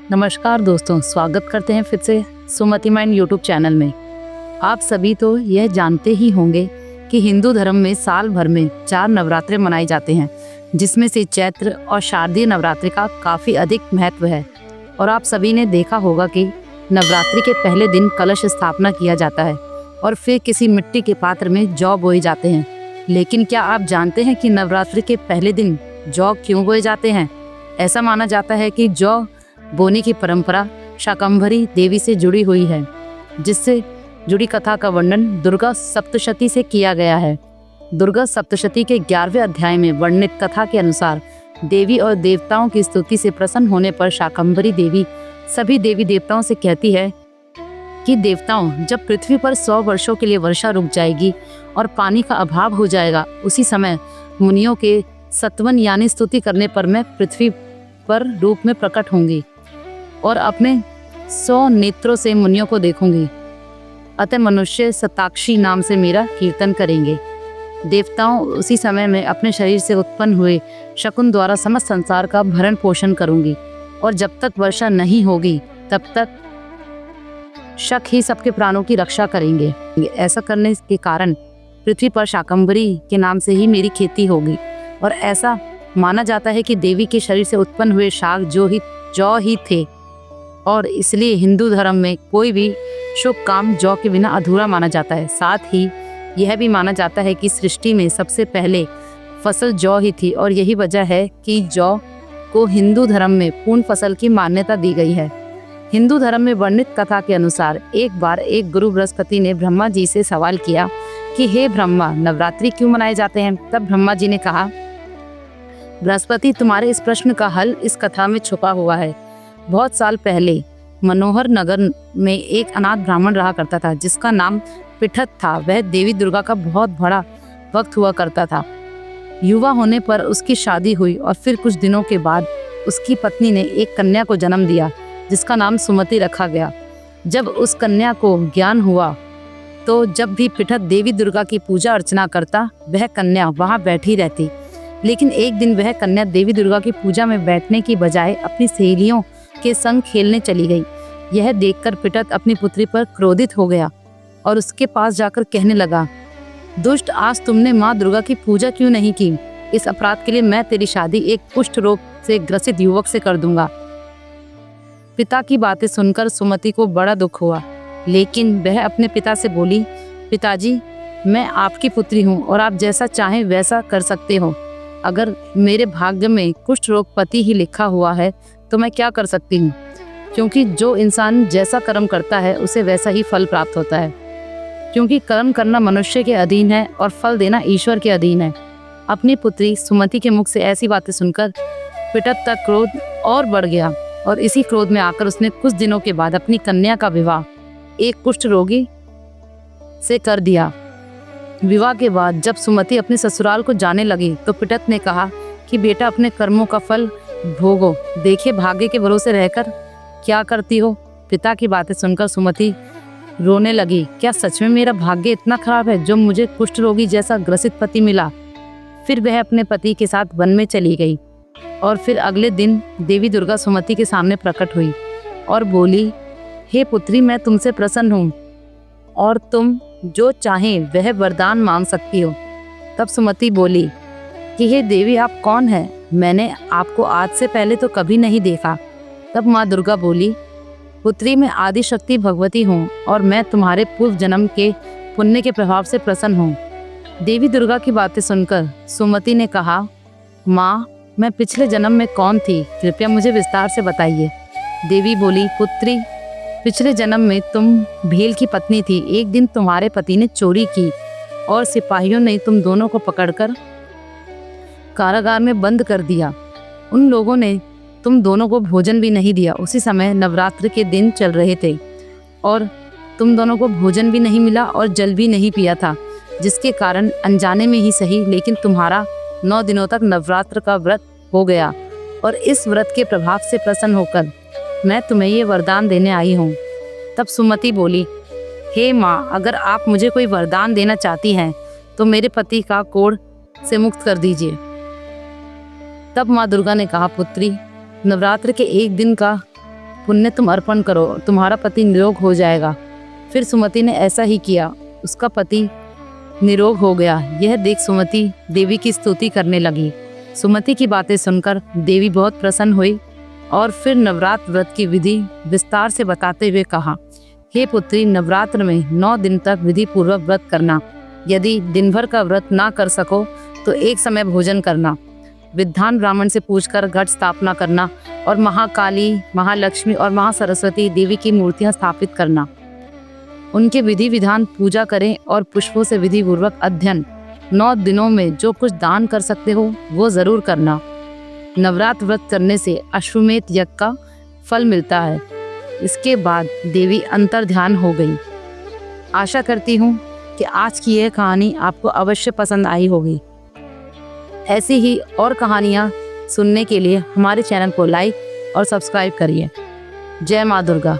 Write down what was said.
नमस्कार दोस्तों, स्वागत करते हैं फिर से सुमति माइंड यूट्यूब चैनल में। आप सभी तो यह जानते ही होंगे कि हिंदू धर्म में साल भर में 4 नवरात्रे मनाए जाते हैं, जिसमें से चैत्र और शारदीय नवरात्रि का काफ़ी अधिक महत्व है। और आप सभी ने देखा होगा कि नवरात्रि के पहले दिन कलश स्थापना किया जाता है और फिर किसी मिट्टी के पात्र में जौ बोए जाते हैं। लेकिन क्या आप जानते हैं कि नवरात्रि के पहले दिन जौ क्यों बोए जाते हैं? ऐसा माना जाता है कि जौ बोने की परंपरा शाकंभरी देवी से जुड़ी हुई है, जिससे जुड़ी कथा का वर्णन दुर्गा सप्तशती से किया गया है। दुर्गा सप्तशती के 11वें अध्याय में वर्णित कथा के अनुसार देवी और देवताओं की स्तुति से प्रसन्न होने पर शाकंभरी देवी सभी देवी देवताओं से कहती है कि देवताओं, जब पृथ्वी पर 100 वर्षों के लिए वर्षा रुक जाएगी और पानी का अभाव हो जाएगा, उसी समय मुनियों के सत्वन यानी स्तुति करने पर मैं पृथ्वी पर रूप में प्रकट होंगी और अपने 100 नेत्रों से मुनियों को देखूंगी। अतः मनुष्य सताक्षी नाम से मेरा कीर्तन करेंगे। देवताओं, उसी समय में अपने शरीर से उत्पन्न हुए शकुन द्वारा समस्त संसार का भरण पोषण करूंगी और जब तक वर्षा नहीं होगी तब तक शक ही सबके प्राणों की रक्षा करेंगे। ऐसा करने के कारण पृथ्वी पर शाकंभरी के नाम से ही मेरी खेती होगी। और ऐसा माना जाता है कि देवी के शरीर से उत्पन्न हुए शाक जौ ही थे और इसलिए हिंदू धर्म में कोई भी शुभ काम जौ के बिना अधूरा माना जाता है। साथ ही यह भी माना जाता है कि सृष्टि में सबसे पहले फसल जौ ही थी और यही वजह है कि जौ को हिंदू धर्म में पूर्ण फसल की मान्यता दी गई है। हिंदू धर्म में वर्णित कथा के अनुसार एक बार एक गुरु बृहस्पति ने ब्रह्मा जी से सवाल किया कि हे ब्रह्मा, नवरात्रि क्यों मनाए जाते हैं? तब ब्रह्मा जी ने कहा, बृहस्पति, तुम्हारे इस प्रश्न का हल इस कथा में छुपा हुआ है। बहुत साल पहले मनोहर नगर में एक अनाथ ब्राह्मण रहा करता था, जिसका नाम पिठत था। वह देवी दुर्गा का बहुत बड़ा भक्त हुआ करता था। युवा होने पर उसकी शादी हुई और फिर कुछ दिनों के बाद उसकी पत्नी ने एक कन्या को जन्म दिया, जिसका नाम सुमति रखा गया। जब उस कन्या को ज्ञान हुआ तो जब भी पिठत देवी दुर्गा की पूजा अर्चना करता, वह कन्या वहाँ बैठी रहती। लेकिन एक दिन वह कन्या देवी दुर्गा की पूजा में बैठने की बजाय अपनी सहेलियों के संग खेलने चली गई। यह देखकर पिठत अपनी पुत्री पर क्रोधित हो गया और उसके पास जाकर कहने लगा, दुष्ट, आज तुमने माँ दुर्गा की पूजा क्यों नहीं की? इस अपराध के लिए मैं तेरी शादी एक कुष्ठ रोग से ग्रसित युवक से कर दूंगा। पिता की बातें सुनकर सुमति को बड़ा दुख हुआ, लेकिन वह अपने पिता से बोली, पिताजी, मैं आपकी पुत्री हूँ और आप जैसा चाहें वैसा कर सकते हो। अगर मेरे भाग्य में कुष्ठ रोग पति ही लिखा हुआ है तो मैं क्या कर सकती हूँ, क्योंकि जो इंसान जैसा कर्म करता है उसे वैसा ही फल प्राप्त होता है। क्योंकि कर्म करना मनुष्य के अधीन है और फल देना ईश्वर के अधीन है। अपनी पुत्री सुमति के मुख से ऐसी बातें सुनकर पिठत का क्रोध और बढ़ गया और इसी क्रोध में आकर उसने कुछ दिनों के बाद अपनी कन्या का विवाह एक कुष्ठ रोगी से कर दिया। विवाह के बाद जब सुमति अपने ससुराल को जाने लगी तो पिठत ने कहा कि बेटा, अपने कर्मों का फल भोगो। देखिए, भाग्य के भरोसे रहकर क्या करती हो। पिता की बातें सुनकर सुमति रोने लगी। क्या सच में मेरा भाग्य इतना खराब है जो मुझे कुष्ठ रोगी जैसा ग्रसित पति मिला? फिर वह अपने पति के साथ वन में चली गई और फिर अगले दिन देवी दुर्गा सुमति के सामने प्रकट हुई और बोली, हे पुत्री, मैं तुमसे प्रसन्न हूँ और तुम जो चाहें वह वरदान मांग सकती हो। तब सुमति बोली कि हे देवी, आप कौन हैं? मैंने आपको आज से पहले तो कभी नहीं देखा। तब माँ दुर्गा बोली, पुत्री, मैं आदि शक्ति भगवती हूँ और मैं तुम्हारे पूर्व जन्म के पुण्य के प्रभाव से प्रसन्न हूँ। देवी दुर्गा की बातें सुनकर सुमति ने कहा, माँ, मैं पिछले जन्म में कौन थी? कृपया मुझे विस्तार से बताइए। देवी बोली, पुत्री, पिछले जन्म में तुम भील की पत्नी थी। एक दिन तुम्हारे पति ने चोरी की और सिपाहियों ने तुम दोनों को पकड़कर कारागार में बंद कर दिया। उन लोगों ने तुम दोनों को भोजन भी नहीं दिया। उसी समय नवरात्र के दिन चल रहे थे और तुम दोनों को भोजन भी नहीं मिला और जल भी नहीं पिया था, जिसके कारण अनजाने में ही सही, लेकिन तुम्हारा 9 दिनों तक नवरात्र का व्रत हो गया और इस व्रत के प्रभाव से प्रसन्न होकर मैं तुम्हें ये वरदान देने आई हूँ। तब सुमति बोली, हे माँ, अगर आप मुझे कोई वरदान देना चाहती हैं तो मेरे पति का कोढ़ से मुक्त कर दीजिए। तब माँ दुर्गा ने कहा, पुत्री, नवरात्र के एक दिन का पुण्य तुम अर्पण करो, तुम्हारा पति निरोग हो जाएगा। फिर सुमति ने ऐसा ही किया, उसका पति निरोग हो गया। यह देख सुमति देवी की स्तुति करने लगी। सुमति की बातें सुनकर देवी बहुत प्रसन्न हुई और फिर नवरात्र व्रत की विधि विस्तार से बताते हुए कहा, हे पुत्री, नवरात्र में 9 दिन तक विधि पूर्वक व्रत करना। यदि दिन भर का व्रत ना कर सको तो एक समय भोजन करना, विद्वान ब्राह्मण से पूछकर घट स्थापना करना और महाकाली, महालक्ष्मी और महासरस्वती देवी की मूर्तियां स्थापित करना। उनके विधि विधान पूजा करें और पुष्पों से विधि पूर्वक अध्ययन। 9 दिनों में जो कुछ दान कर सकते हो वो जरूर करना। नवरात्र व्रत करने से अश्वमेध यज्ञ का फल मिलता है। इसके बाद देवी अंतर ध्यान हो गई। आशा करती हूँ कि आज की यह कहानी आपको अवश्य पसंद आई होगी। ऐसी ही और कहानियाँ सुनने के लिए हमारे चैनल को लाइक और सब्सक्राइब करिए। जय माँ दुर्गा।